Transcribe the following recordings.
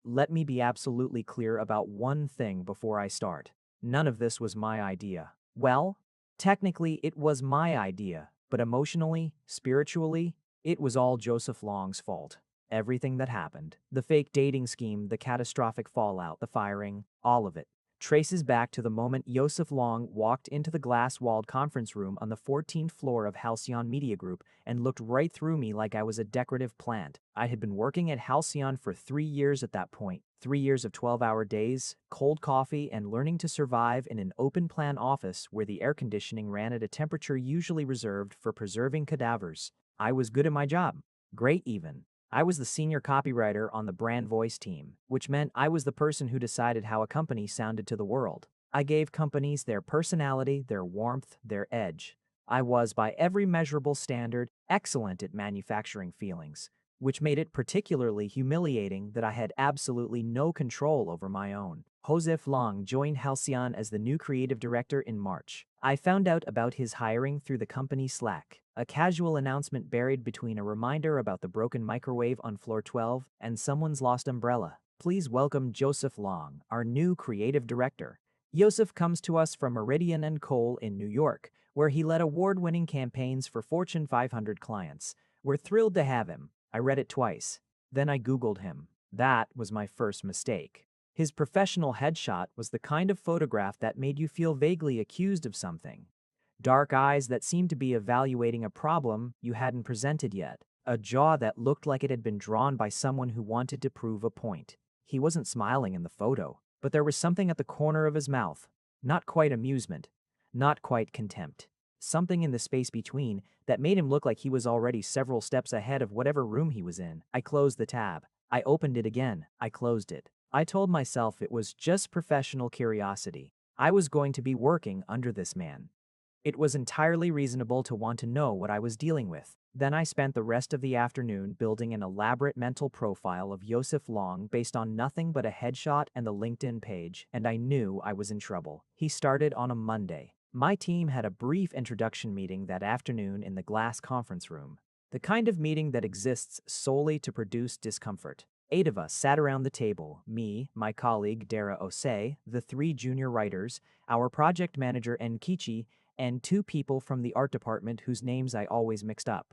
Let me be absolutely clear about one thing before I start. None of this was my idea. Well, technically, it was my idea, but emotionally, spiritually, it was all Joseph Long's fault. Everything that happened, the fake dating scheme, the catastrophic fallout, the firing, all of it, traces back to the moment Joseph Long walked into the glass-walled conference room on the 14th floor of Halcyon Media Group and looked right through me like I was a decorative plant. I had been working at Halcyon for 3 years at that point. 3 years of 12-hour days, cold coffee, and learning to survive in an open-plan office where the air conditioning ran at a temperature usually reserved for preserving cadavers. I was good at my job. Great even. I was the senior copywriter on the brand voice team, which meant I was the person who decided how a company sounded to the world. I gave companies their personality, their warmth, their edge. I was, by every measurable standard, excellent at manufacturing feelings, which made it particularly humiliating that I had absolutely no control over my own. Joseph Long joined Halcyon as the new creative director in March. I found out about his hiring through the company Slack, a casual announcement buried between a reminder about the broken microwave on floor 12 and someone's lost umbrella. Please welcome Joseph Long, our new creative director. Joseph comes to us from Meridian and Cole in New York, where he led award-winning campaigns for Fortune 500 clients. We're thrilled to have him. I read it twice. Then I Googled him. That was my first mistake. His professional headshot was the kind of photograph that made you feel vaguely accused of something. Dark eyes that seemed to be evaluating a problem you hadn't presented yet. A jaw that looked like it had been drawn by someone who wanted to prove a point. He wasn't smiling in the photo, but there was something at the corner of his mouth. Not quite amusement. Not quite contempt. Something in the space between that made him look like he was already several steps ahead of whatever room he was in. I closed the tab. I opened it again. I closed it. I told myself it was just professional curiosity. I was going to be working under this man. It was entirely reasonable to want to know what I was dealing with. Then I spent the rest of the afternoon building an elaborate mental profile of Joseph Long based on nothing but a headshot and the LinkedIn page, and I knew I was in trouble. He started on a Monday. My team had a brief introduction meeting that afternoon in the glass conference room. The kind of meeting that exists solely to produce discomfort. 8 of us sat around the table, me, my colleague Dara Osei, the 3 junior writers, our project manager Nkichi, and 2 people from the art department whose names I always mixed up.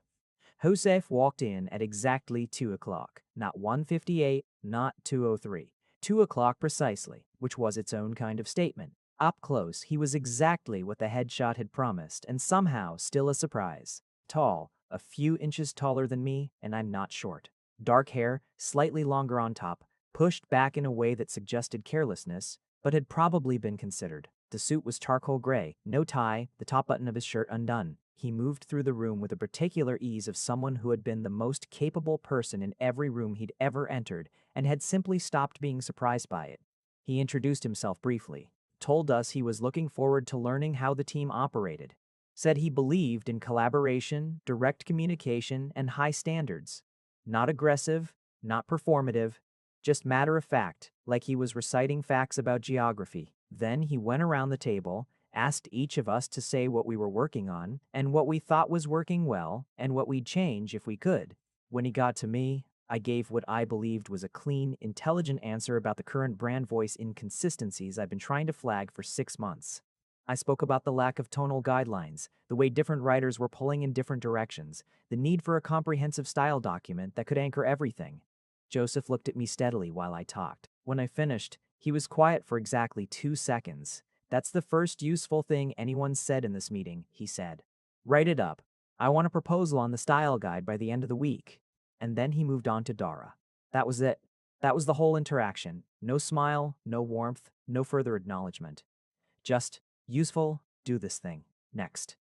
Joseph walked in at exactly 2 o'clock, not 1:58, not 2:03. 2 o'clock precisely, which was its own kind of statement. Up close, he was exactly what the headshot had promised, and somehow still a surprise. Tall, a few inches taller than me, and I'm not short. Dark hair, slightly longer on top, pushed back in a way that suggested carelessness, but had probably been considered. The suit was charcoal gray, no tie, the top button of his shirt undone. He moved through the room with the particular ease of someone who had been the most capable person in every room he'd ever entered and had simply stopped being surprised by it. He introduced himself briefly, told us he was looking forward to learning how the team operated, said he believed in collaboration, direct communication, and high standards. Not aggressive, not performative, just matter of fact, like he was reciting facts about geography. Then he went around the table, asked each of us to say what we were working on, and what we thought was working well, and what we'd change if we could. When he got to me, I gave what I believed was a clean, intelligent answer about the current brand voice inconsistencies I've been trying to flag for 6 months. I spoke about the lack of tonal guidelines, the way different writers were pulling in different directions, the need for a comprehensive style document that could anchor everything. Joseph looked at me steadily while I talked. When I finished, he was quiet for exactly 2 seconds. That's the first useful thing anyone said in this meeting, he said. Write it up. I want a proposal on the style guide by the end of the week. And then he moved on to Dara. That was it. That was the whole interaction. No smile, no warmth, no further acknowledgement. Just, useful, do this thing. Next.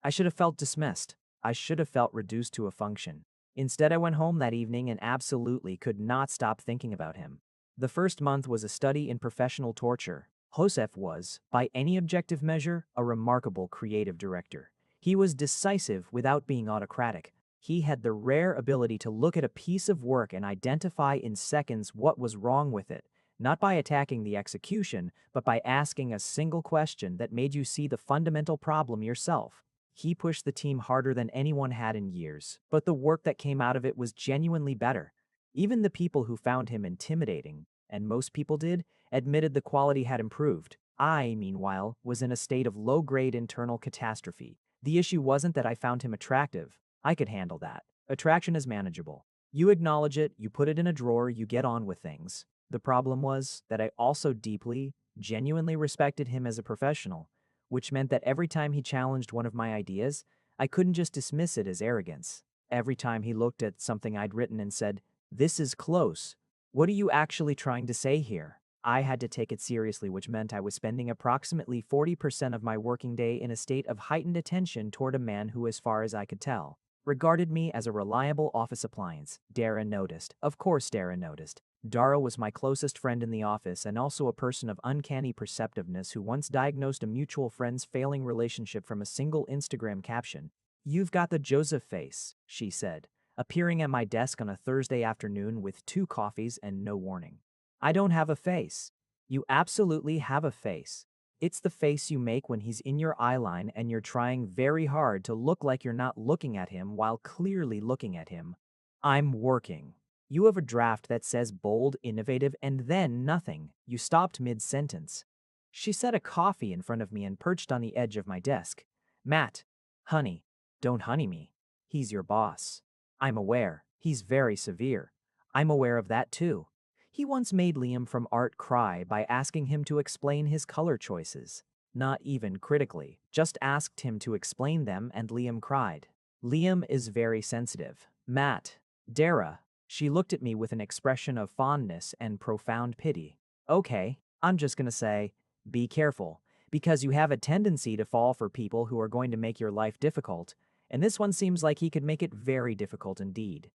I should have felt dismissed. I should have felt reduced to a function. Instead, I went home that evening and absolutely could not stop thinking about him. The first month was a study in professional torture. Joseph was, by any objective measure, a remarkable creative director. He was decisive without being autocratic. He had the rare ability to look at a piece of work and identify in seconds what was wrong with it, not by attacking the execution, but by asking a single question that made you see the fundamental problem yourself. He pushed the team harder than anyone had in years, but the work that came out of it was genuinely better. Even the people who found him intimidating, and most people did, admitted the quality had improved. I, meanwhile, was in a state of low-grade internal catastrophe. The issue wasn't that I found him attractive. I could handle that. Attraction is manageable. You acknowledge it, you put it in a drawer, you get on with things. The problem was that I also deeply, genuinely respected him as a professional, which meant that every time he challenged one of my ideas, I couldn't just dismiss it as arrogance. Every time he looked at something I'd written and said, "This is close. What are you actually trying to say here?" I had to take it seriously, which meant I was spending approximately 40% of my working day in a state of heightened attention toward a man who, as far as I could tell, regarded me as a reliable office appliance. Dara noticed. Of course Dara noticed. Dara was my closest friend in the office and also a person of uncanny perceptiveness who once diagnosed a mutual friend's failing relationship from a single Instagram caption. "You've got the Joseph face," she said, appearing at my desk on a Thursday afternoon with 2 coffees and no warning. "I don't have a face." "You absolutely have a face. It's the face you make when he's in your eyeline and you're trying very hard to look like you're not looking at him while clearly looking at him." "I'm working." "You have a draft that says bold, innovative, and then nothing." You stopped mid-sentence. She set a coffee in front of me and perched on the edge of my desk. "Matt, honey, don't honey me. He's your boss." "I'm aware. He's very severe." "I'm aware of that too. He once made Liam from Art cry by asking him to explain his color choices. Not even critically, just asked him to explain them and Liam cried. Liam is very sensitive." "Matt." "Dara." She looked at me with an expression of fondness and profound pity. "Okay, I'm just gonna say, be careful, because you have a tendency to fall for people who are going to make your life difficult, and this one seems like he could make it very difficult indeed."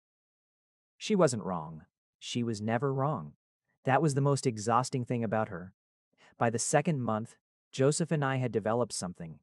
She wasn't wrong. She was never wrong. That was the most exhausting thing about her. By the second month, Joseph and I had developed something.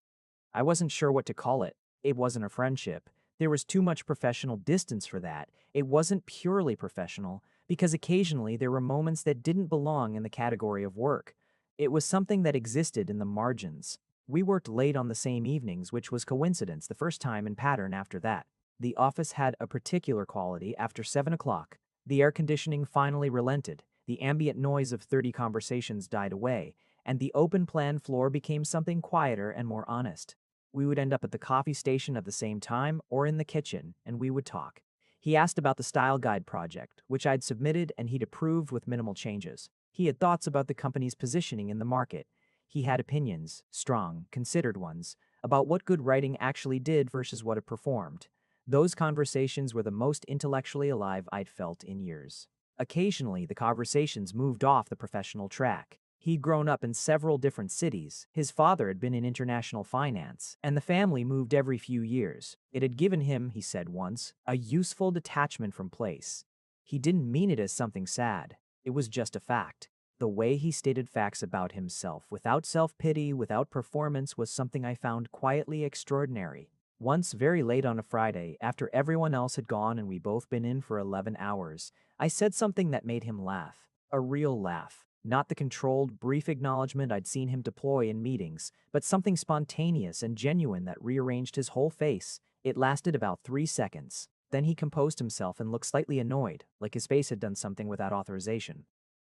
I wasn't sure what to call it. It wasn't a friendship. There was too much professional distance for that. It wasn't purely professional, because occasionally there were moments that didn't belong in the category of work. It was something that existed in the margins. We worked late on the same evenings, which was coincidence, the first time in pattern after that. The office had a particular quality after 7 o'clock. The air conditioning finally relented, the ambient noise of 30 conversations died away, and the open-plan floor became something quieter and more honest. We would end up at the coffee station at the same time or in the kitchen, and we would talk. He asked about the style guide project, which I'd submitted and he'd approved with minimal changes. He had thoughts about the company's positioning in the market. He had opinions, strong, considered ones, about what good writing actually did versus what it performed. Those conversations were the most intellectually alive I'd felt in years. Occasionally, the conversations moved off the professional track. He'd grown up in several different cities, his father had been in international finance, and the family moved every few years. It had given him, he said once, a useful detachment from place. He didn't mean it as something sad. It was just a fact. The way he stated facts about himself, without self-pity, without performance, was something I found quietly extraordinary. Once, very late on a Friday, after everyone else had gone and we both been in for 11 hours, I said something that made him laugh. A real laugh. Not the controlled, brief acknowledgement I'd seen him deploy in meetings, but something spontaneous and genuine that rearranged his whole face. It lasted about 3 seconds. Then he composed himself and looked slightly annoyed, like his face had done something without authorization.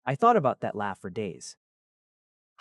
I thought about that laugh for days.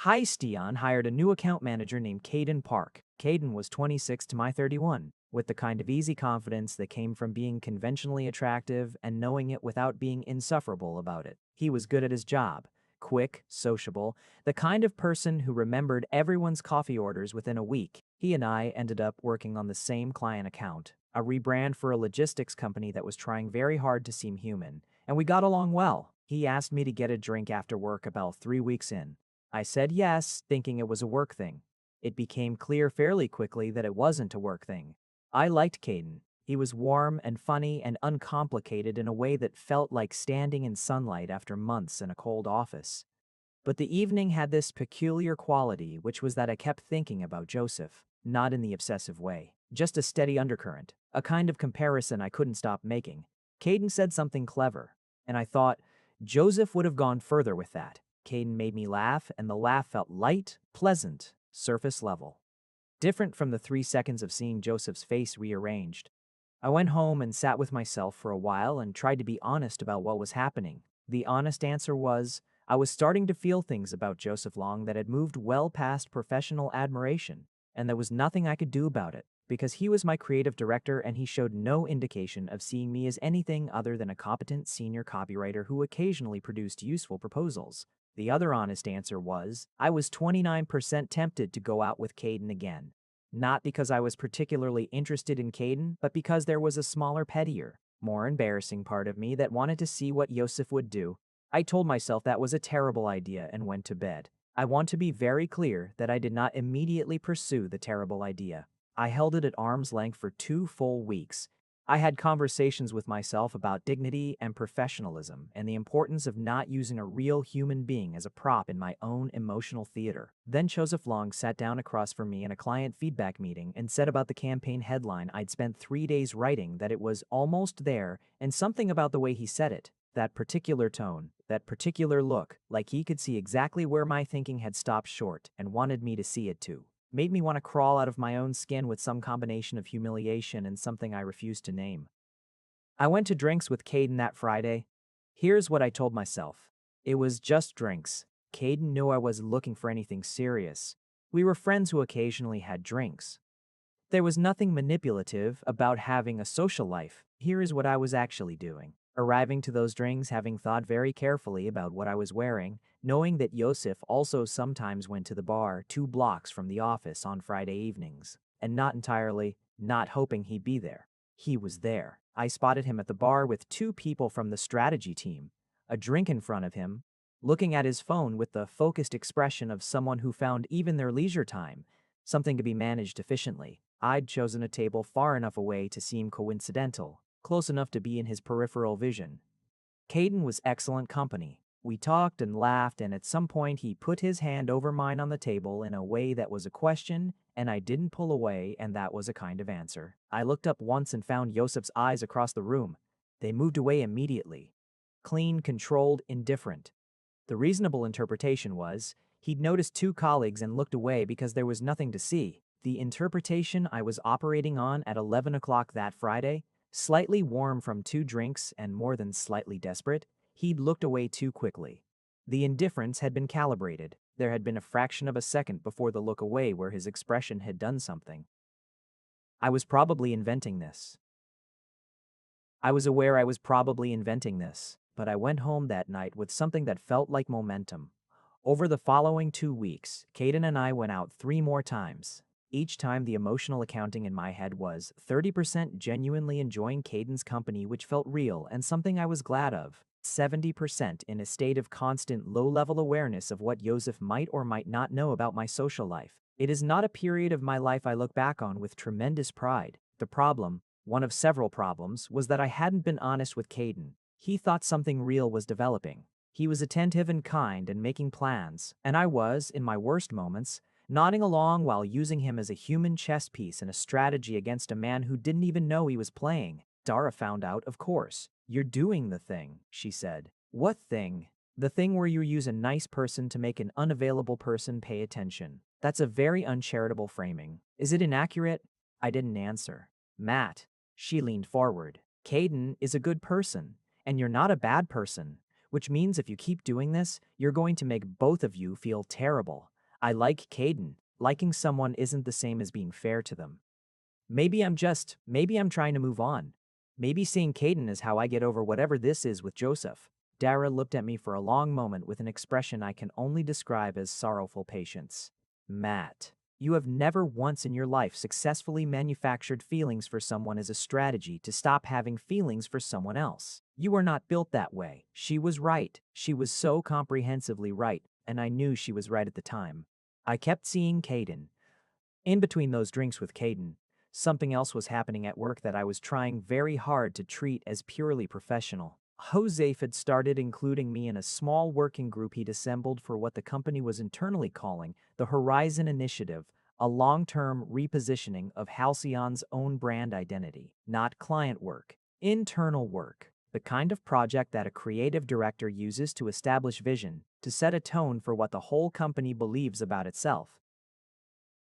Hysteon hired a new account manager named Caden Park. Caden was 26 to my 31, with the kind of easy confidence that came from being conventionally attractive and knowing it without being insufferable about it. He was good at his job, quick, sociable, the kind of person who remembered everyone's coffee orders within a week. He and I ended up working on the same client account, a rebrand for a logistics company that was trying very hard to seem human, and we got along well. He asked me to get a drink after work about 3 weeks in. I said yes, thinking it was a work thing. It became clear fairly quickly that it wasn't a work thing. I liked Caden. He was warm and funny and uncomplicated in a way that felt like standing in sunlight after months in a cold office. But the evening had this peculiar quality, which was that I kept thinking about Joseph, not in the obsessive way, just a steady undercurrent, a kind of comparison I couldn't stop making. Caden said something clever, and I thought, Joseph would have gone further with that. Caden made me laugh, and the laugh felt light, pleasant, surface level. Different from the 3 seconds of seeing Joseph's face rearranged. I went home and sat with myself for a while and tried to be honest about what was happening. The honest answer was, I was starting to feel things about Joseph Long that had moved well past professional admiration, and there was nothing I could do about it, because he was my creative director and he showed no indication of seeing me as anything other than a competent senior copywriter who occasionally produced useful proposals. The other honest answer was, I was 29% tempted to go out with Caden again. Not because I was particularly interested in Caden, but because there was a smaller, pettier, more embarrassing part of me that wanted to see what Yosef would do. I told myself that was a terrible idea and went to bed. I want to be very clear that I did not immediately pursue the terrible idea. I held it at arm's length for 2 full weeks. I had conversations with myself about dignity and professionalism and the importance of not using a real human being as a prop in my own emotional theater. Then Joseph Long sat down across from me in a client feedback meeting and said about the campaign headline I'd spent 3 days writing that it was almost there, and something about the way he said it, that particular tone, that particular look, like he could see exactly where my thinking had stopped short and wanted me to see it too, made me want to crawl out of my own skin with some combination of humiliation and something I refused to name. I went to drinks with Caden that Friday. Here's what I told myself. It was just drinks. Caden knew I wasn't looking for anything serious. We were friends who occasionally had drinks. There was nothing manipulative about having a social life. Here is what I was actually doing. Arriving to those drinks having thought very carefully about what I was wearing, knowing that Yosef also sometimes went to the bar 2 blocks from the office on Friday evenings, and not hoping he'd be there. He was there. I spotted him at the bar with 2 people from the strategy team, a drink in front of him, looking at his phone with the focused expression of someone who found even their leisure time something to be managed efficiently. I'd chosen a table far enough away to seem coincidental, close enough to be in his peripheral vision. Caden was excellent company. We talked and laughed, and at some point he put his hand over mine on the table in a way that was a question, and I didn't pull away, and that was a kind of answer. I looked up once and found Yosef's eyes across the room. They moved away immediately. Clean, controlled, indifferent. The reasonable interpretation was, he'd noticed 2 colleagues and looked away because there was nothing to see. The interpretation I was operating on at 11 o'clock that Friday, slightly warm from 2 drinks and more than slightly desperate, he'd looked away too quickly. The indifference had been calibrated. There had been a fraction of a second before the look away where his expression had done something. I was probably inventing this. I was aware I was probably inventing this, but I went home that night with something that felt like momentum. Over the following 2 weeks, Caden and I went out 3 more times. Each time the emotional accounting in my head was 30% genuinely enjoying Caden's company, which felt real and something I was glad of, 70% in a state of constant low-level awareness of what Joseph might or might not know about my social life. It is not a period of my life I look back on with tremendous pride. The problem, one of several problems, was that I hadn't been honest with Caden. He thought something real was developing. He was attentive and kind and making plans, and I was, in my worst moments, nodding along while using him as a human chess piece in a strategy against a man who didn't even know he was playing. Dara found out, of course. You're doing the thing, she said. What thing? The thing where you use a nice person to make an unavailable person pay attention. That's a very uncharitable framing. Is it inaccurate? I didn't answer. Matt. She leaned forward. Caden is a good person, and you're not a bad person, which means if you keep doing this, you're going to make both of you feel terrible. I like Caden. Liking someone isn't the same as being fair to them. Maybe I'm trying to move on. Maybe seeing Caden is how I get over whatever this is with Joseph. Dara looked at me for a long moment with an expression I can only describe as sorrowful patience. Matt, you have never once in your life successfully manufactured feelings for someone as a strategy to stop having feelings for someone else. You are not built that way. She was right. She was so comprehensively right, and I knew she was right at the time. I kept seeing Caden. In between those drinks with Caden, something else was happening at work that I was trying very hard to treat as purely professional. Joseph had started including me in a small working group he'd assembled for what the company was internally calling the Horizon Initiative, a long-term repositioning of Halcyon's own brand identity. Not client work, internal work. The kind of project that a creative director uses to establish vision, to set a tone for what the whole company believes about itself.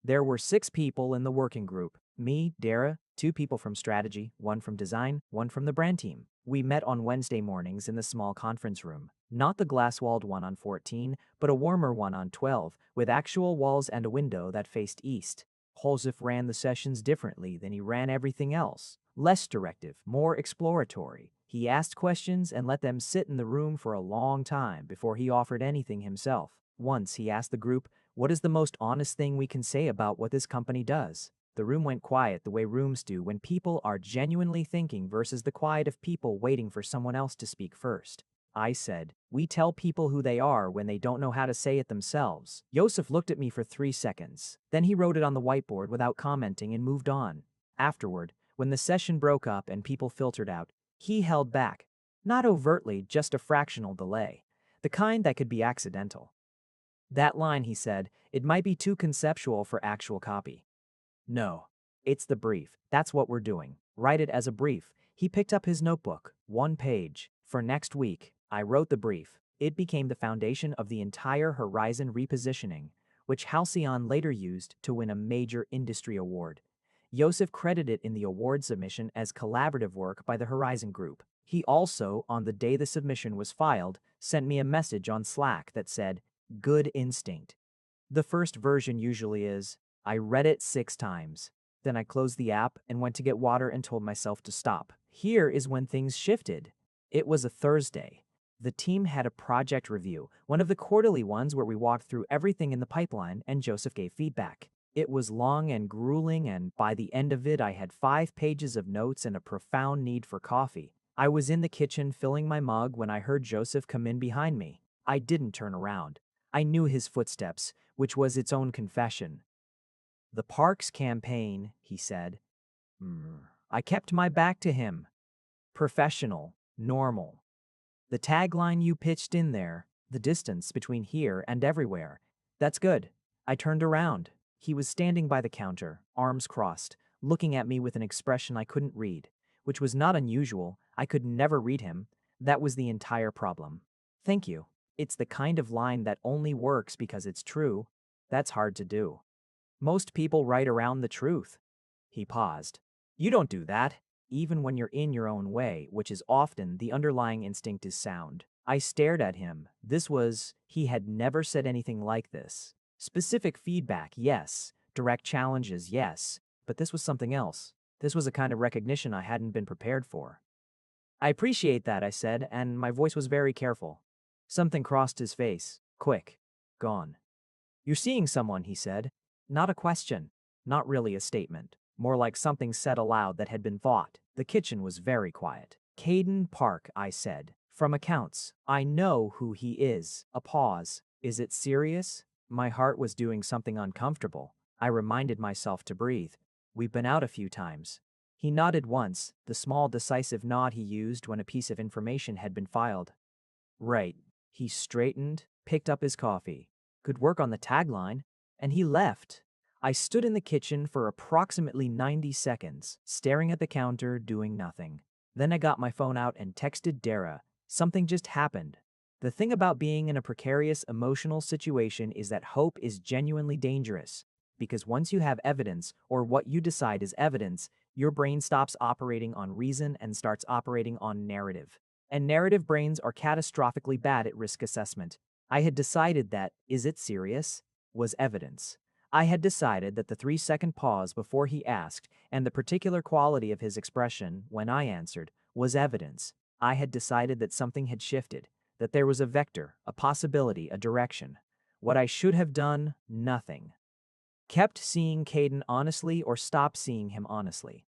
There were 6 people in the working group, me, Dara, 2 people from strategy, 1 from design, 1 from the brand team. We met on Wednesday mornings in the small conference room. Not the glass-walled one on 14, but a warmer one on 12, with actual walls and a window that faced east. Joseph ran the sessions differently than he ran everything else. Less directive, more exploratory. He asked questions and let them sit in the room for a long time before he offered anything himself. Once he asked the group, "What is the most honest thing we can say about what this company does?" The room went quiet the way rooms do when people are genuinely thinking versus the quiet of people waiting for someone else to speak first. I said, "We tell people who they are when they don't know how to say it themselves." Joseph looked at me for 3 seconds. Then he wrote it on the whiteboard without commenting and moved on. Afterward, when the session broke up and people filtered out, he held back. Not overtly, just a fractional delay. The kind that could be accidental. That line, he said, "It might be too conceptual for actual copy." No. It's the brief. That's what we're doing. Write it as a brief. He picked up his notebook. 1 page. For next week, I wrote the brief. It became the foundation of the entire Horizon repositioning, which Halcyon later used to win a major industry award. Joseph credited it in the award submission as collaborative work by the Horizon Group. He also, on the day the submission was filed, sent me a message on Slack that said, "Good instinct." The first version usually is, "I read it 6 times. Then I closed the app and went to get water and told myself to stop." Here is when things shifted. It was a Thursday. The team had a project review, one of the quarterly ones where we walked through everything in the pipeline and Joseph gave feedback. It was long and grueling, and by the end of it I had 5 pages of notes and a profound need for coffee. I was in the kitchen filling my mug when I heard Joseph come in behind me. I didn't turn around. I knew his footsteps, which was its own confession. "The Parks campaign," he said. I kept my back to him. "Professional, normal. The tagline you pitched in there, the distance between here and everywhere. That's good." I turned around. He was standing by the counter, arms crossed, looking at me with an expression I couldn't read, which was not unusual. I could never read him. That was the entire problem. "Thank you." It's the kind of line that only works because it's true. That's hard to do. Most people write around the truth. He paused. "You don't do that, even when you're in your own way, which is often the underlying instinct is sound." I stared at him. He had never said anything like this. Specific feedback, yes. Direct challenges, yes. But this was something else. This was a kind of recognition I hadn't been prepared for. "I appreciate that," I said, and my voice was very careful. Something crossed his face. Quick. Gone. "You're seeing someone," he said. Not a question. Not really a statement. More like something said aloud that had been thought. The kitchen was very quiet. "Caden Park," I said. "From accounts. I know who he is." A pause. "Is it serious?" My heart was doing something uncomfortable. I reminded myself to breathe. "We've been out a few times." He nodded once, the small decisive nod he used when a piece of information had been filed. "Right." He straightened, picked up his coffee. "Good work on the tagline." And he left. I stood in the kitchen for approximately 90 seconds, staring at the counter, doing nothing. Then I got my phone out and texted Dara. Something just happened. The thing about being in a precarious emotional situation is that hope is genuinely dangerous. Because once you have evidence, or what you decide is evidence, your brain stops operating on reason and starts operating on narrative. And narrative brains are catastrophically bad at risk assessment. I had decided that, "Is it serious?" was evidence. I had decided that the 3-second pause before he asked, and the particular quality of his expression when I answered, was evidence. I had decided that something had shifted, that there was a vector, a possibility, a direction. What I should have done, nothing. Kept seeing Caden honestly or stop seeing him honestly.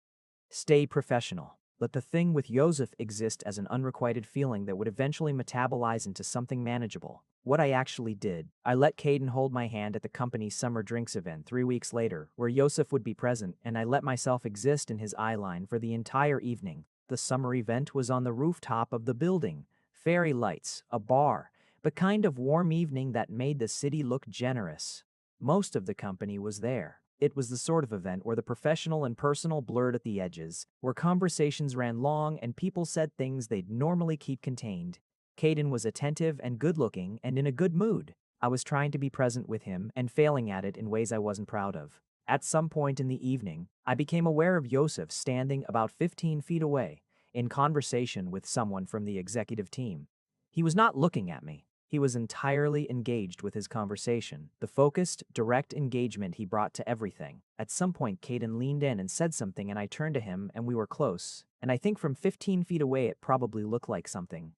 Stay professional. Let the thing with Joseph exist as an unrequited feeling that would eventually metabolize into something manageable. What I actually did, I let Caden hold my hand at the company's summer drinks event 3 weeks later, where Joseph would be present, and I let myself exist in his eye line for the entire evening. The summer event was on the rooftop of the building. Fairy lights, a bar, the kind of warm evening that made the city look generous. Most of the company was there. It was the sort of event where the professional and personal blurred at the edges, where conversations ran long and people said things they'd normally keep contained. Caden was attentive and good-looking and in a good mood. I was trying to be present with him and failing at it in ways I wasn't proud of. At some point in the evening, I became aware of Yosef standing about 15 feet away, in conversation with someone from the executive team. He was not looking at me. He was entirely engaged with his conversation, the focused, direct engagement he brought to everything. At some point, Caden leaned in and said something, and I turned to him, and we were close, and I think from 15 feet away it probably looked like something.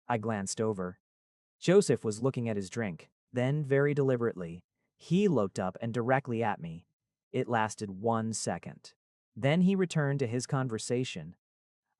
I glanced over. Joseph was looking at his drink. Then, very deliberately, he looked up and directly at me. It lasted 1 second. Then he returned to his conversation.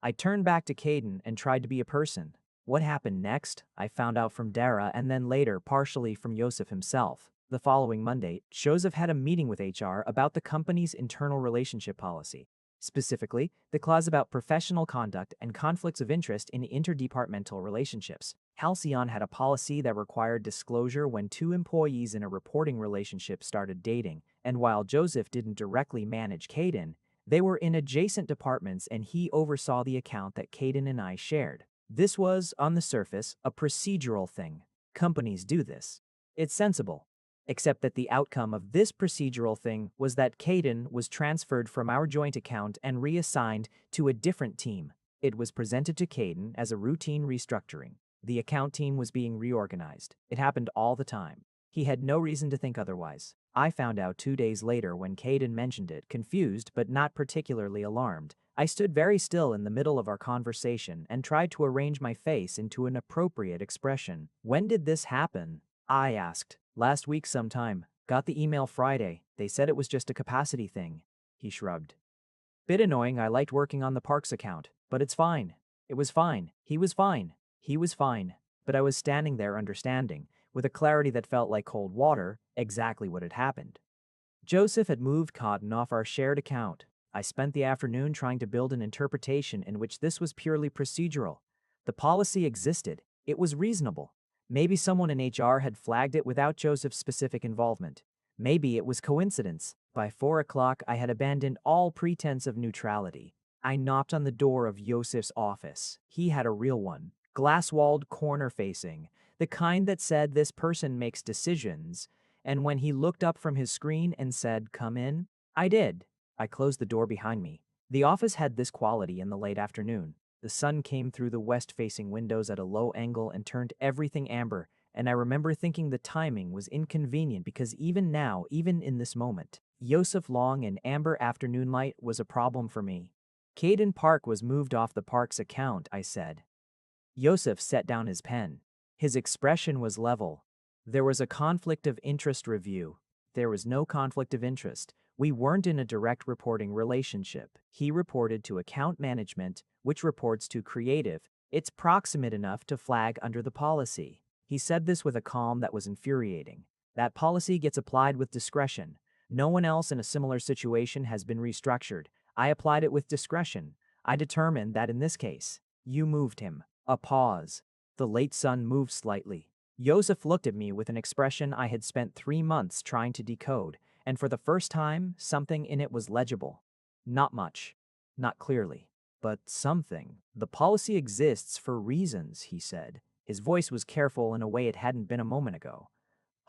I turned back to Caden and tried to be a person. What happened next, I found out from Dara and then later partially from Yosef himself. The following Monday, Joseph had a meeting with HR about the company's internal relationship policy. Specifically, the clause about professional conduct and conflicts of interest in interdepartmental relationships. Halcyon had a policy that required disclosure when two employees in a reporting relationship started dating, and while Joseph didn't directly manage Caden, they were in adjacent departments and he oversaw the account that Caden and I shared. This was, on the surface, a procedural thing. Companies do this. It's sensible. Except that the outcome of this procedural thing was that Caden was transferred from our joint account and reassigned to a different team. It was presented to Caden as a routine restructuring. The account team was being reorganized. It happened all the time. He had no reason to think otherwise. I found out 2 days later when Caden mentioned it, confused but not particularly alarmed. I stood very still in the middle of our conversation and tried to arrange my face into an appropriate expression. When did this happen? I asked. Last week sometime. Got the email Friday. They said it was just a capacity thing. He shrugged. Bit annoying. I liked working on the Parks account, but it's fine. It was fine. He was fine. He was fine. But I was standing there understanding, with a clarity that felt like cold water, exactly what had happened. Joseph had moved Cotton off our shared account. I spent the afternoon trying to build an interpretation in which this was purely procedural. The policy existed. It was reasonable. Maybe someone in HR had flagged it without Joseph's specific involvement. Maybe it was coincidence. By 4 o'clock, I had abandoned all pretense of neutrality. I knocked on the door of Joseph's office. He had a real one, glass-walled, corner-facing, the kind that said this person makes decisions, and when he looked up from his screen and said, "Come in," I did. I closed the door behind me. The office had this quality in the late afternoon. The sun came through the west-facing windows at a low angle and turned everything amber, and I remember thinking the timing was inconvenient because even now, even in this moment, Yosef Long and amber afternoon light was a problem for me. Caden Park was moved off the Parks account, I said. Yosef set down his pen. His expression was level. There was a conflict of interest review. There was no conflict of interest. We weren't in a direct reporting relationship. He reported to account management, which reports to creative. It's proximate enough to flag under the policy. He said this with a calm that was infuriating. That policy gets applied with discretion. No one else in a similar situation has been restructured. I applied it with discretion. I determined that in this case, you moved him. A pause. The late sun moved slightly. Joseph looked at me with an expression I had spent 3 months trying to decode, and for the first time, something in it was legible. Not much. Not clearly. But something. The policy exists for reasons, he said. His voice was careful in a way it hadn't been a moment ago.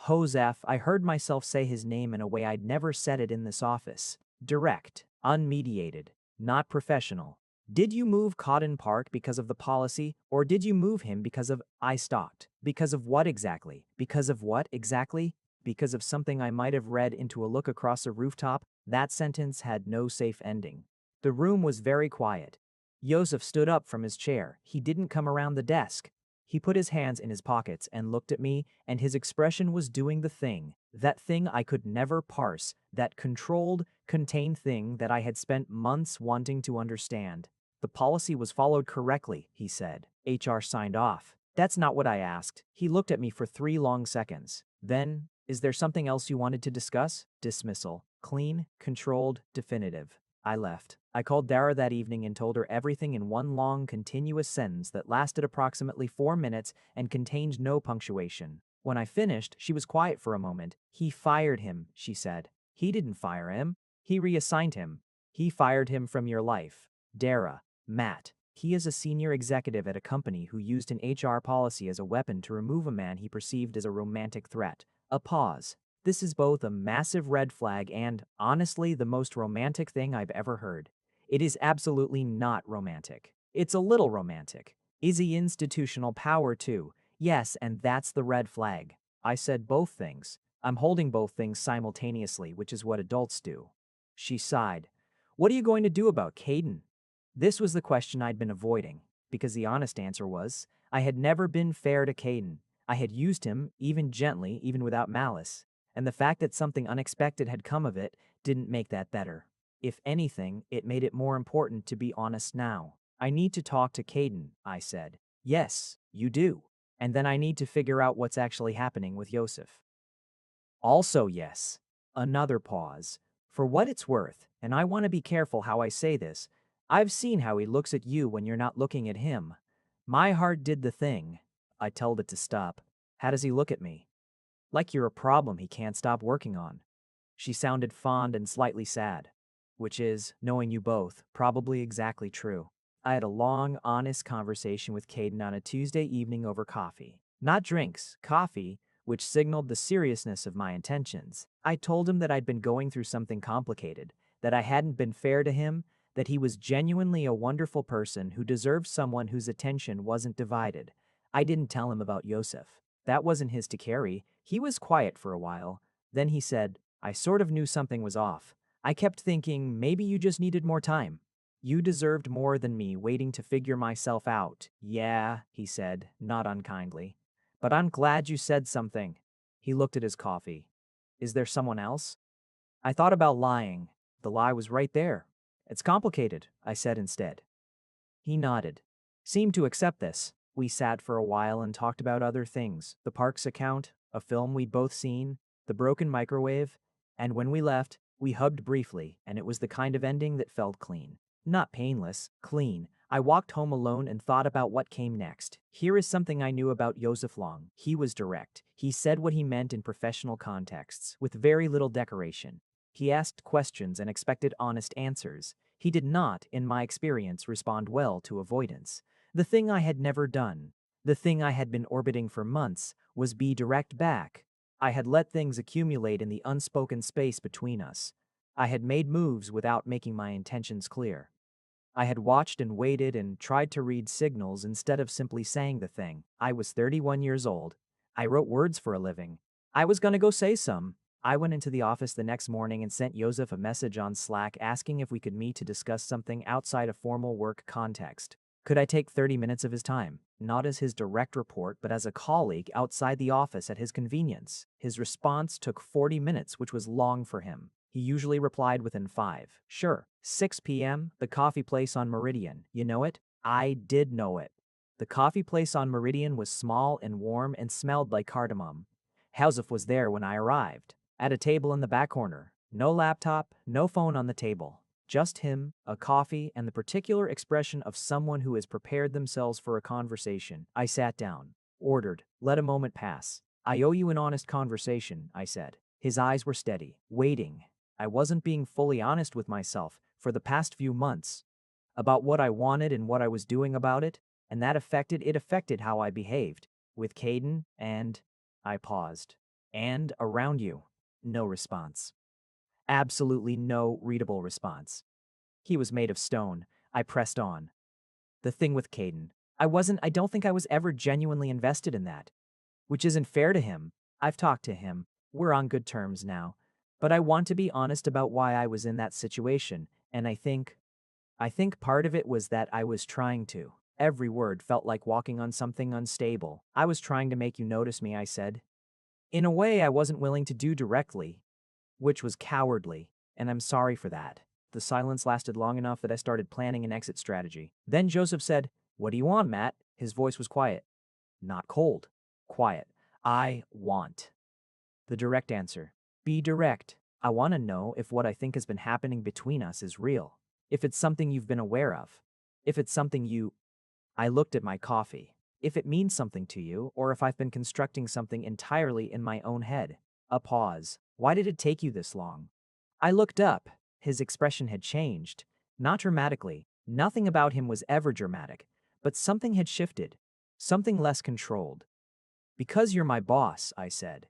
Joseph, I heard myself say his name in a way I'd never said it in this office. Direct, unmediated, not professional. Did you move Cotton Park because of the policy, or did you move him because of I stopped? Because of what exactly? Because of what exactly? Because of something I might have read into a look across a rooftop? That sentence had no safe ending. The room was very quiet. Joseph stood up from his chair. He didn't come around the desk. He put his hands in his pockets and looked at me, and his expression was doing the thing, that thing I could never parse, that controlled, contained thing that I had spent months wanting to understand. The policy was followed correctly, he said. HR signed off. That's not what I asked. He looked at me for 3 long seconds. Then, is there something else you wanted to discuss? Dismissal. Clean, controlled, definitive. I left. I called Dara that evening and told her everything in one long, continuous sentence that lasted approximately 4 minutes and contained no punctuation. When I finished, she was quiet for a moment. He fired him, she said. He didn't fire him. He reassigned him. He fired him from your life. Dara. Matt. He is a senior executive at a company who used an HR policy as a weapon to remove a man he perceived as a romantic threat. A pause. This is both a massive red flag and, honestly, the most romantic thing I've ever heard. It is absolutely not romantic. It's a little romantic. Is he institutional power too? Yes, and that's the red flag. I said both things. I'm holding both things simultaneously, which is what adults do. She sighed. What are you going to do about Caden? This was the question I'd been avoiding, because the honest answer was, I had never been fair to Caden. I had used him, even gently, even without malice, and the fact that something unexpected had come of it didn't make that better. If anything, it made it more important to be honest now. I need to talk to Caden, I said. Yes, you do. And then I need to figure out what's actually happening with Yosef. Also, yes. Another pause. For what it's worth, and I want to be careful how I say this, I've seen how he looks at you when you're not looking at him. My heart did the thing. I told it to stop. How does he look at me? Like you're a problem he can't stop working on. She sounded fond and slightly sad. Which is, knowing you both, probably exactly true. I had a long, honest conversation with Caden on a Tuesday evening over coffee. Not drinks, coffee, which signaled the seriousness of my intentions. I told him that I'd been going through something complicated, that I hadn't been fair to him, that he was genuinely a wonderful person who deserved someone whose attention wasn't divided. I didn't tell him about Yosef. That wasn't his to carry. He was quiet for a while. Then he said, I sort of knew something was off. I kept thinking maybe you just needed more time. You deserved more than me waiting to figure myself out. Yeah, he said, not unkindly. But I'm glad you said something. He looked at his coffee. Is there someone else? I thought about lying. The lie was right there. It's complicated, I said instead. He nodded. Seemed to accept this. We sat for a while and talked about other things. The park's account, a film we'd both seen, the broken microwave, and when we left, we hugged briefly, and it was the kind of ending that felt clean. Not painless, clean. I walked home alone and thought about what came next. Here is something I knew about Joseph Long. He was direct. He said what he meant in professional contexts, with very little decoration. He asked questions and expected honest answers. He did not, in my experience, respond well to avoidance. The thing I had never done, the thing I had been orbiting for months, was be direct back. I had let things accumulate in the unspoken space between us. I had made moves without making my intentions clear. I had watched and waited and tried to read signals instead of simply saying the thing. I was 31 years old. I wrote words for a living. I was gonna go say some. I went into the office the next morning and sent Joseph a message on Slack asking if we could meet to discuss something outside a formal work context. Could I take 30 minutes of his time? Not as his direct report, but as a colleague outside the office at his convenience. His response took 40 minutes, which was long for him. He usually replied within 5. Sure. 6 p.m., the coffee place on Meridian. You know it? I did know it. The coffee place on Meridian was small and warm and smelled like cardamom. Joseph was there when I arrived. At a table in the back corner. No laptop, no phone on the table. Just him, a coffee, and the particular expression of someone who has prepared themselves for a conversation. I sat down. Ordered. Let a moment pass. I owe you an honest conversation, I said. His eyes were steady, waiting. I wasn't being fully honest with myself for the past few months about what I wanted and what I was doing about it, and that affected how I behaved with Caden and I paused. And around you. No response. Absolutely no readable response. He was made of stone. I pressed on. The thing with Caden. I don't think I was ever genuinely invested in that. Which isn't fair to him. I've talked to him. We're on good terms now. But I want to be honest about why I was in that situation, and I think part of it was that I was trying to. Every word felt like walking on something unstable. I was trying to make you notice me, I said. In a way I wasn't willing to do directly, which was cowardly, and I'm sorry for that. The silence lasted long enough that I started planning an exit strategy. Then Joseph said, What do you want, Matt? His voice was quiet. Not cold. Quiet. I want. The direct answer. Be direct. I want to know if what I think has been happening between us is real. If it's something you've been aware of. If it's something you... I looked at my coffee. If it means something to you, or if I've been constructing something entirely in my own head. A pause. Why did it take you this long? I looked up. His expression had changed. Not dramatically. Nothing about him was ever dramatic. But something had shifted. Something less controlled. Because you're my boss, I said.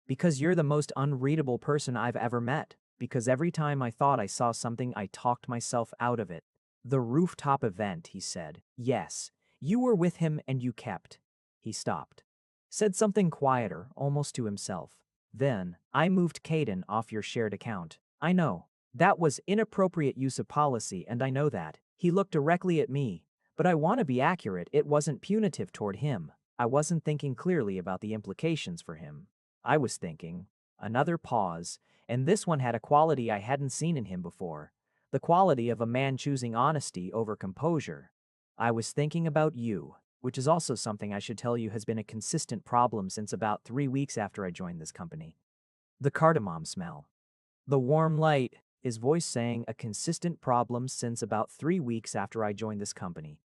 Because you're the most unreadable person I've ever met. Because every time I thought I saw something, I talked myself out of it. The rooftop event, he said. Yes, you were with him and you kept. He stopped. Said something quieter, almost to himself. Then, I moved Caden off your shared account. I know. That was inappropriate use of policy, and I know that. He looked directly at me. But I want to be accurate, it wasn't punitive toward him. I wasn't thinking clearly about the implications for him. I was thinking. Another pause, and this one had a quality I hadn't seen in him before. The quality of a man choosing honesty over composure. I was thinking about you, which is also something I should tell you has been a consistent problem since about 3 weeks after I joined this company. The cardamom smell. The warm light, his voice saying a consistent problem since about 3 weeks after I joined this company.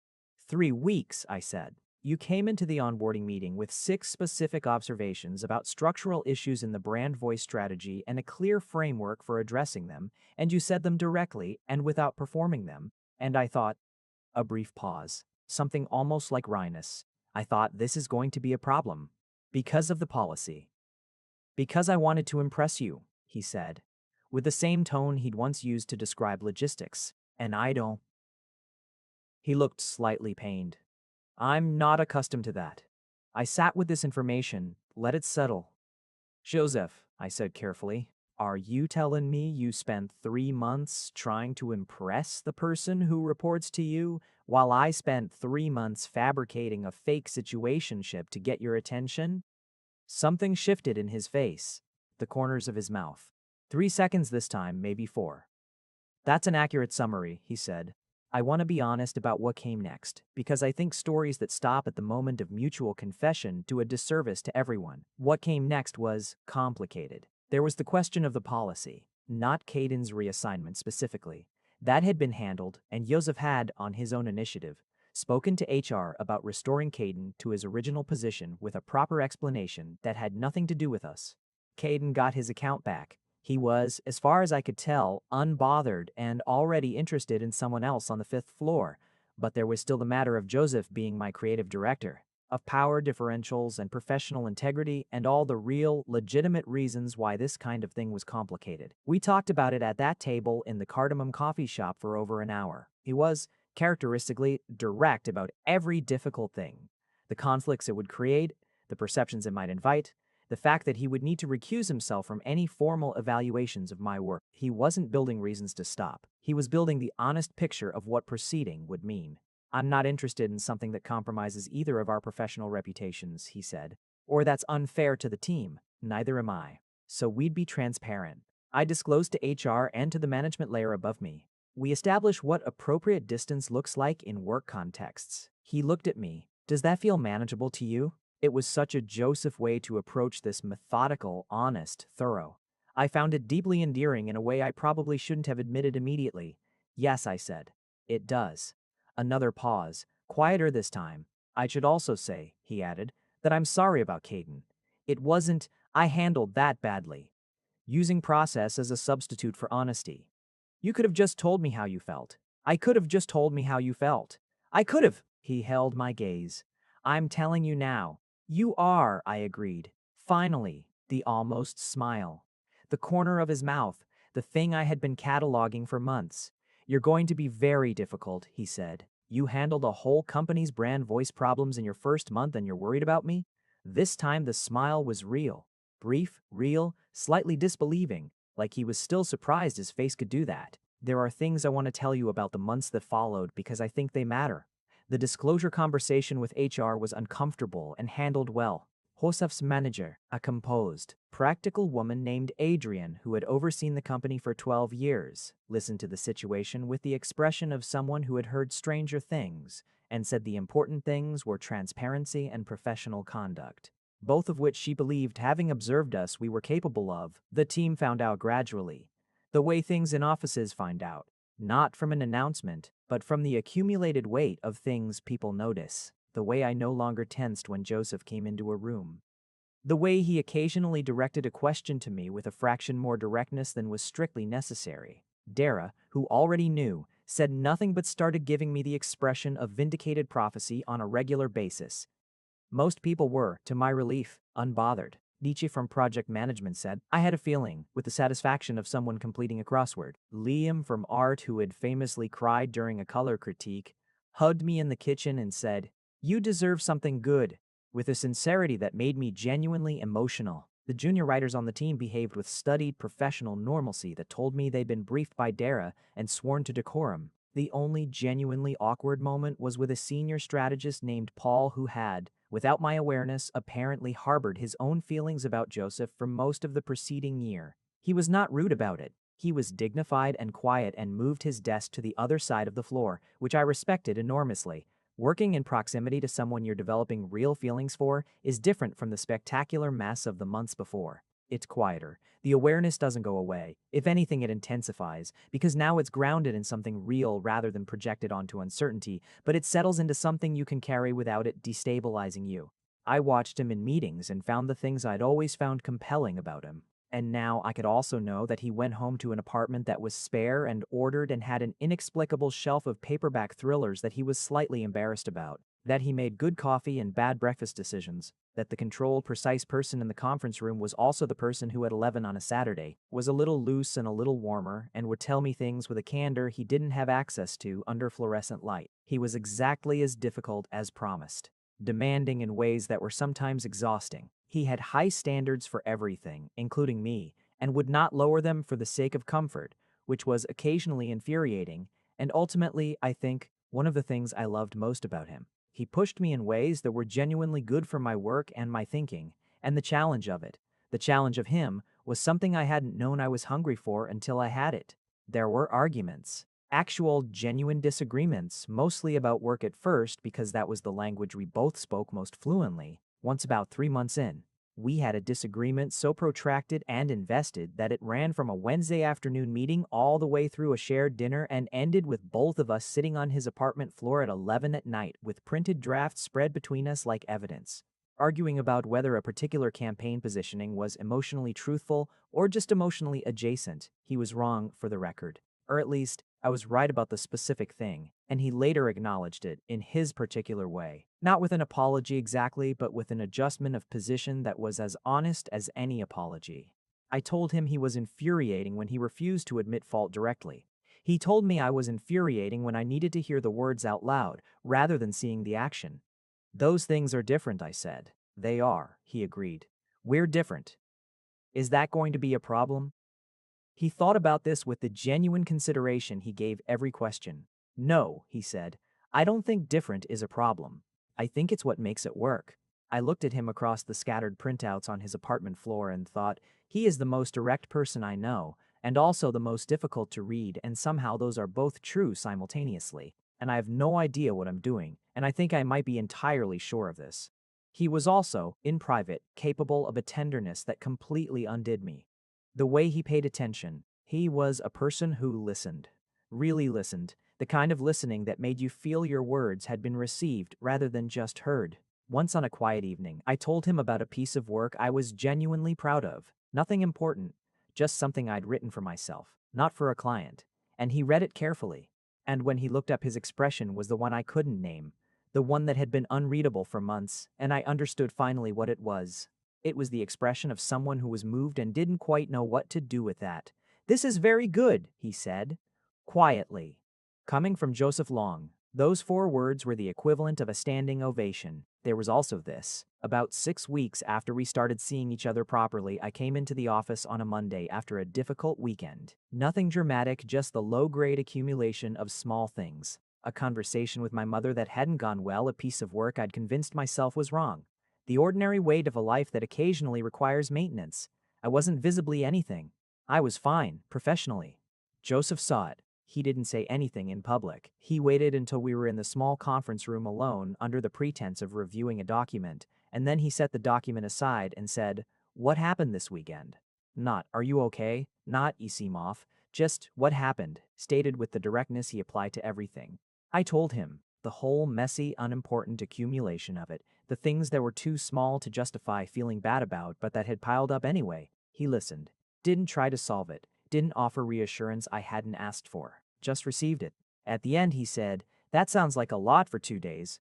3 weeks, I said. You came into the onboarding meeting with 6 specific observations about structural issues in the brand voice strategy and a clear framework for addressing them, and you said them directly and without performing them, and I thought, a brief pause, something almost like wryness. I thought this is going to be a problem. Because of the policy. Because I wanted to impress you, he said, with the same tone he'd once used to describe logistics, and I don't. He looked slightly pained. I'm not accustomed to that. I sat with this information, let it settle. Joseph, I said carefully, are you telling me you spent 3 months trying to impress the person who reports to you, while I spent 3 months fabricating a fake situationship to get your attention? Something shifted in his face, the corners of his mouth. 3 seconds this time, maybe 4. That's an accurate summary, he said. I want to be honest about what came next, because I think stories that stop at the moment of mutual confession do a disservice to everyone. What came next was complicated. There was the question of the policy, not Caden's reassignment specifically. That had been handled, and Joseph had, on his own initiative, spoken to HR about restoring Caden to his original position with a proper explanation that had nothing to do with us. Caden got his account back. He was, as far as I could tell, unbothered and already interested in someone else on the 5th floor, but there was still the matter of Joseph being my creative director, of power differentials and professional integrity and all the real, legitimate reasons why this kind of thing was complicated. We talked about it at that table in the Cardamom coffee shop for over an hour. He was, characteristically, direct about every difficult thing. The conflicts it would create, the perceptions it might invite, the fact that he would need to recuse himself from any formal evaluations of my work. He wasn't building reasons to stop. He was building the honest picture of what proceeding would mean. I'm not interested in something that compromises either of our professional reputations, he said. Or that's unfair to the team. Neither am I. So we'd be transparent. I disclosed to HR and to the management layer above me. We establish what appropriate distance looks like in work contexts. He looked at me. Does that feel manageable to you? It was such a Joseph way to approach this methodical, honest, thorough. I found it deeply endearing in a way I probably shouldn't have admitted immediately. Yes, I said. It does. Another pause, quieter this time. I should also say, he added, that I'm sorry about Caden. It wasn't, I handled that badly. Using process as a substitute for honesty. You could have just told me how you felt. I could have just told me how you felt. I could have. He held my gaze. I'm telling you now. You are, I agreed. Finally, the almost smile. The corner of his mouth, the thing I had been cataloging for months. You're going to be very difficult, he said. You handled a whole company's brand voice problems in your first month and you're worried about me? This time the smile was real. Brief, real, slightly disbelieving, like he was still surprised his face could do that. There are things I want to tell you about the months that followed because I think they matter. The disclosure conversation with HR was uncomfortable and handled well. Joseph's manager, a composed, practical woman named Adrian who had overseen the company for 12 years, listened to the situation with the expression of someone who had heard stranger things and said the important things were transparency and professional conduct, both of which she believed, having observed us, we were capable of. The team found out gradually, the way things in offices find out. Not from an announcement, but from the accumulated weight of things people notice. The way I no longer tensed when Joseph came into a room. The way he occasionally directed a question to me with a fraction more directness than was strictly necessary. Dara, who already knew, said nothing but started giving me the expression of vindicated prophecy on a regular basis. Most people were, to my relief, unbothered. Nietzsche from Project Management said, I had a feeling, with the satisfaction of someone completing a crossword. Liam from Art, who had famously cried during a color critique, hugged me in the kitchen and said, You deserve something good, with a sincerity that made me genuinely emotional. The junior writers on the team behaved with studied professional normalcy that told me they'd been briefed by Dara and sworn to decorum. The only genuinely awkward moment was with a senior strategist named Paul who had, without my awareness, apparently harbored his own feelings about Joseph for most of the preceding year. He was not rude about it. He was dignified and quiet and moved his desk to the other side of the floor, which I respected enormously. Working in proximity to someone you're developing real feelings for is different from the spectacular mess of the months before. It's quieter. The awareness doesn't go away. If anything, it intensifies, because now it's grounded in something real rather than projected onto uncertainty, but it settles into something you can carry without it destabilizing you. I watched him in meetings and found the things I'd always found compelling about him. And now I could also know that he went home to an apartment that was spare and ordered and had an inexplicable shelf of paperback thrillers that he was slightly embarrassed about, that he made good coffee and bad breakfast decisions, that the controlled, precise person in the conference room was also the person who at 11 on a Saturday was a little loose and a little warmer and would tell me things with a candor he didn't have access to under fluorescent light. He was exactly as difficult as promised, demanding in ways that were sometimes exhausting. He had high standards for everything, including me, and would not lower them for the sake of comfort, which was occasionally infuriating, and ultimately, I think, one of the things I loved most about him. He pushed me in ways that were genuinely good for my work and my thinking, and the challenge of it, the challenge of him, was something I hadn't known I was hungry for until I had it. There were arguments. Actual, genuine disagreements, mostly about work at first because that was the language we both spoke most fluently. Once about 3 months in, we had a disagreement so protracted and invested that it ran from a Wednesday afternoon meeting all the way through a shared dinner and ended with both of us sitting on his apartment floor at 11 at night with printed drafts spread between us like evidence, arguing about whether a particular campaign positioning was emotionally truthful or just emotionally adjacent. He was wrong, for the record. Or at least, I was right about the specific thing, and he later acknowledged it in his particular way. Not with an apology exactly, but with an adjustment of position that was as honest as any apology. I told him he was infuriating when he refused to admit fault directly. He told me I was infuriating when I needed to hear the words out loud, rather than seeing the action. Those things are different, I said. They are, he agreed. We're different. Is that going to be a problem? He thought about this with the genuine consideration he gave every question. No, he said, I don't think different is a problem. I think it's what makes it work. I looked at him across the scattered printouts on his apartment floor and thought, he is the most direct person I know, and also the most difficult to read, and somehow those are both true simultaneously. And I have no idea what I'm doing, and I think I might be entirely sure of this. He was also, in private, capable of a tenderness that completely undid me. The way he paid attention, he was a person who listened. Really listened. The kind of listening that made you feel your words had been received rather than just heard. Once on a quiet evening, I told him about a piece of work I was genuinely proud of. Nothing important, just something I'd written for myself, not for a client. And he read it carefully. And when he looked up, his expression was the one I couldn't name, the one that had been unreadable for months, and I understood finally what it was. It was the expression of someone who was moved and didn't quite know what to do with that. This is very good, he said, quietly. Coming from Joseph Long, those 4 words were the equivalent of a standing ovation. There was also this. About 6 weeks after we started seeing each other properly, I came into the office on a Monday after a difficult weekend. Nothing dramatic, just the low-grade accumulation of small things. A conversation with my mother that hadn't gone well, a piece of work I'd convinced myself was wrong. The ordinary weight of a life that occasionally requires maintenance. I wasn't visibly anything. I was fine, professionally. Joseph saw it. He didn't say anything in public. He waited until we were in the small conference room alone under the pretense of reviewing a document, and then he set the document aside and said, "What happened this weekend?" Not, "Are you okay?" Not, "You seem off." Just, "What happened?" stated with the directness he applied to everything. I told him, the whole messy, unimportant accumulation of it, the things that were too small to justify feeling bad about but that had piled up anyway. He listened, didn't try to solve it, didn't offer reassurance I hadn't asked for, just received it. At the end he said, "That sounds like a lot for 2 days."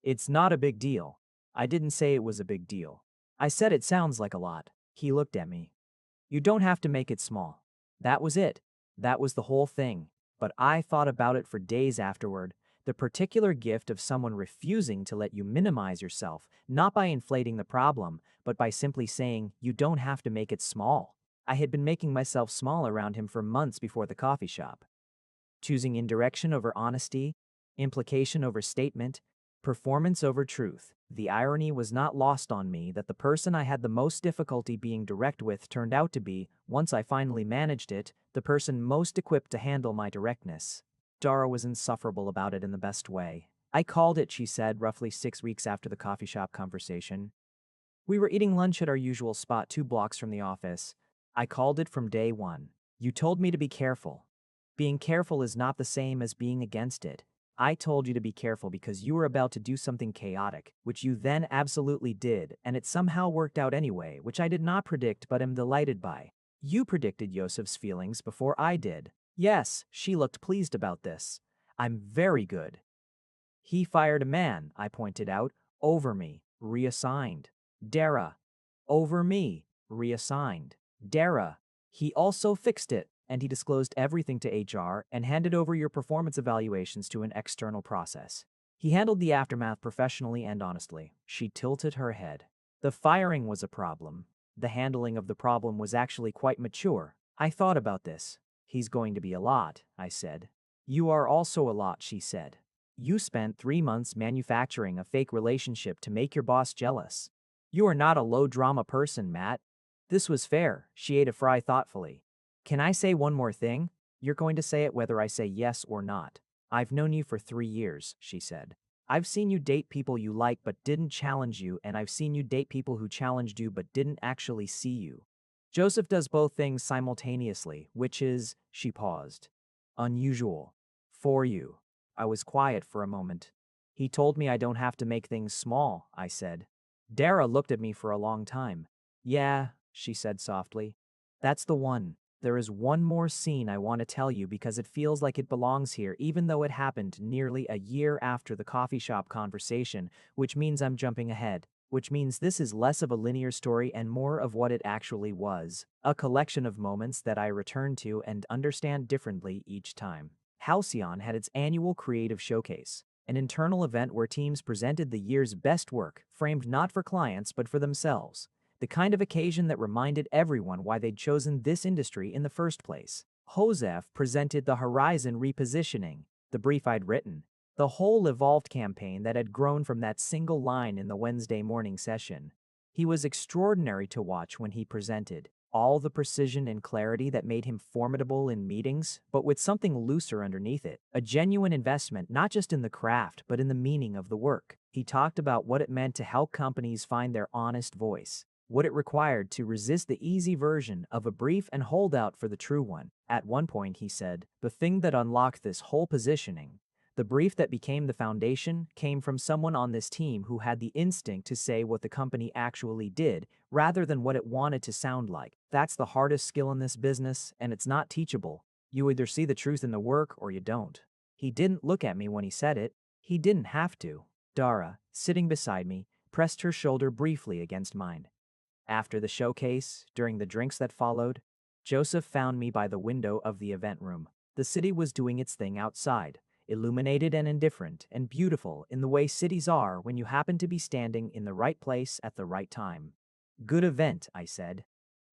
"It's not a big deal." I didn't say it was a big deal. I said it sounds like a lot. He looked at me. You don't have to make it small. That was it. That was the whole thing. But I thought about it for days afterward. The particular gift of someone refusing to let you minimize yourself, not by inflating the problem, but by simply saying, you don't have to make it small. I had been making myself small around him for months before the coffee shop. Choosing indirection over honesty, implication over statement, performance over truth. The irony was not lost on me that the person I had the most difficulty being direct with turned out to be, once I finally managed it, the person most equipped to handle my directness. Dara was insufferable about it in the best way. I called it, she said, roughly 6 weeks after the coffee shop conversation. We were eating lunch at our usual spot 2 blocks from the office. I called it from day one. You told me to be careful. Being careful is not the same as being against it. I told you to be careful because you were about to do something chaotic, which you then absolutely did, and it somehow worked out anyway, which I did not predict but am delighted by. You predicted Yosef's feelings before I did. Yes, she looked pleased about this. I'm very good. He fired a man, I pointed out, over me, reassigned. Dara. Over me, reassigned. Dara. He also fixed it, and he disclosed everything to HR and handed over your performance evaluations to an external process. He handled the aftermath professionally and honestly. She tilted her head. The firing was a problem. The handling of the problem was actually quite mature. I thought about this. He's going to be a lot, I said. You are also a lot, she said. You spent 3 months manufacturing a fake relationship to make your boss jealous. You are not a low-drama person, Matt. This was fair, she ate a fry thoughtfully. Can I say one more thing? You're going to say it whether I say yes or not. I've known you for 3 years, she said. I've seen you date people you like but didn't challenge you, and I've seen you date people who challenged you but didn't actually see you. Joseph does both things simultaneously, which is, she paused, unusual. For you. I was quiet for a moment. He told me I don't have to make things small, I said. Dara looked at me for a long time. Yeah, she said softly. That's the one. There is one more scene I want to tell you because it feels like it belongs here even though it happened nearly a year after the coffee shop conversation, which means I'm jumping ahead. Which means this is less of a linear story and more of what it actually was. A collection of moments that I return to and understand differently each time. Halcyon had its annual creative showcase, an internal event where teams presented the year's best work, framed not for clients but for themselves. The kind of occasion that reminded everyone why they'd chosen this industry in the first place. Joseph presented the Horizon repositioning, the brief I'd written, the whole evolved campaign that had grown from that single line in the Wednesday morning session. He was extraordinary to watch when he presented, all the precision and clarity that made him formidable in meetings, but with something looser underneath it, a genuine investment not just in the craft but in the meaning of the work. He talked about what it meant to help companies find their honest voice, what it required to resist the easy version of a brief and hold out for the true one. At one point he said, the thing that unlocked this whole positioning, the brief that became the foundation, came from someone on this team who had the instinct to say what the company actually did, rather than what it wanted to sound like. That's the hardest skill in this business, and it's not teachable. You either see the truth in the work or you don't. He didn't look at me when he said it. He didn't have to. Dara, sitting beside me, pressed her shoulder briefly against mine. After the showcase, during the drinks that followed, Joseph found me by the window of the event room. The city was doing its thing outside, illuminated and indifferent and beautiful in the way cities are when you happen to be standing in the right place at the right time. Good event, I said.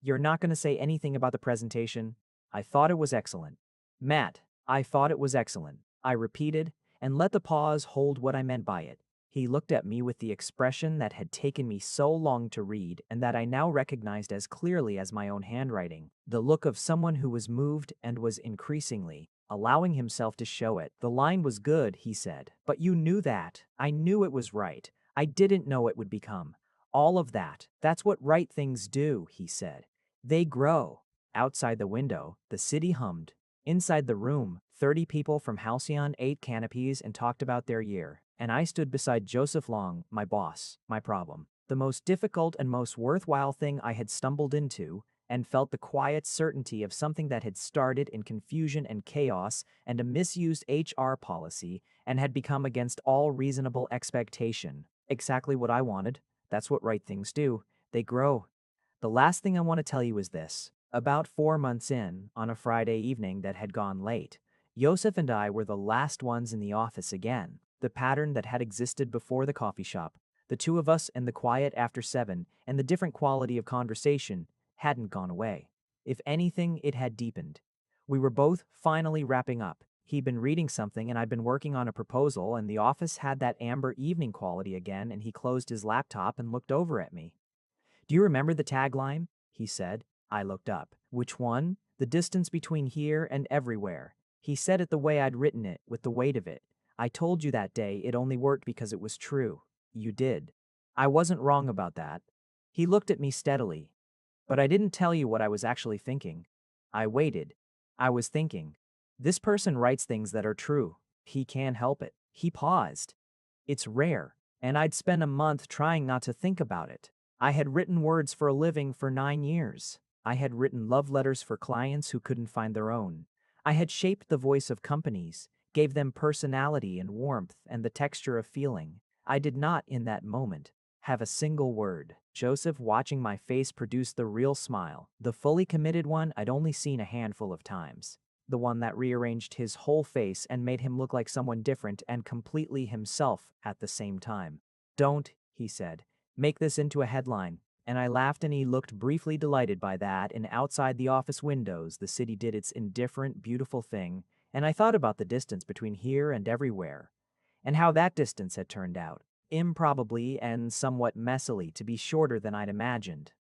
You're not going to say anything about the presentation? I thought it was excellent. Matt, I thought it was excellent, I repeated, and let the pause hold what I meant by it. He looked at me with the expression that had taken me so long to read and that I now recognized as clearly as my own handwriting, the look of someone who was moved and was increasingly allowing himself to show it. The line was good, he said, but you knew that. I knew it was right. I didn't know it would become. All of that. That's what right things do, he said. They grow. Outside the window, the city hummed. Inside the room, 30 people from Halcyon ate canopies and talked about their year, and I stood beside Joseph Long, my boss, my problem. The most difficult and most worthwhile thing I had stumbled into, and felt the quiet certainty of something that had started in confusion and chaos and a misused HR policy and had become against all reasonable expectation. Exactly what I wanted. That's what right things do. They grow. The last thing I want to tell you is this. About 4 months in, on a Friday evening that had gone late, Yosef and I were the last ones in the office again. The pattern that had existed before the coffee shop, the two of us and the quiet after 7, and the different quality of conversation hadn't gone away. If anything, it had deepened. We were both finally wrapping up. He'd been reading something and I'd been working on a proposal, and the office had that amber evening quality again, and he closed his laptop and looked over at me. "Do you remember the tagline?" he said. I looked up. "Which one?" "The distance between here and everywhere." He said it the way I'd written it, with the weight of it. "I told you that day it only worked because it was true." "You did." "I wasn't wrong about that." He looked at me steadily. "But I didn't tell you what I was actually thinking." I waited. I was thinking, this person writes things that are true. He can't help it. He paused. "It's rare, and I'd spent a month trying not to think about it. I had written words for a living for 9 years. I had written love letters for clients who couldn't find their own. I had shaped the voice of companies, gave them personality and warmth and the texture of feeling. I did not, in that moment, have a single word." Joseph, watching my face, produced the real smile, the fully committed one I'd only seen a handful of times. The one that rearranged his whole face and made him look like someone different and completely himself at the same time. "Don't," he said, "make this into a headline." And I laughed, and he looked briefly delighted by that, and outside the office windows the city did its indifferent, beautiful thing, and I thought about the distance between here and everywhere, and how that distance had turned out, improbably and somewhat messily, to be shorter than I'd imagined.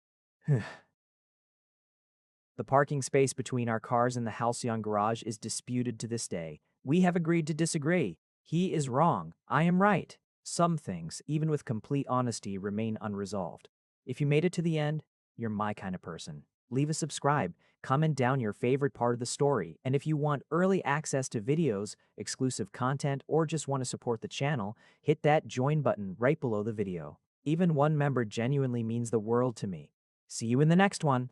The parking space between our cars in the Halcyon garage is disputed to this day. We have agreed to disagree. He is wrong. I am right. Some things, even with complete honesty, remain unresolved. If you made it to the end, you're my kind of person. Leave a subscribe, comment down your favorite part of the story, and if you want early access to videos, exclusive content, or just want to support the channel, hit that join button right below the video. Even one member genuinely means the world to me. See you in the next one.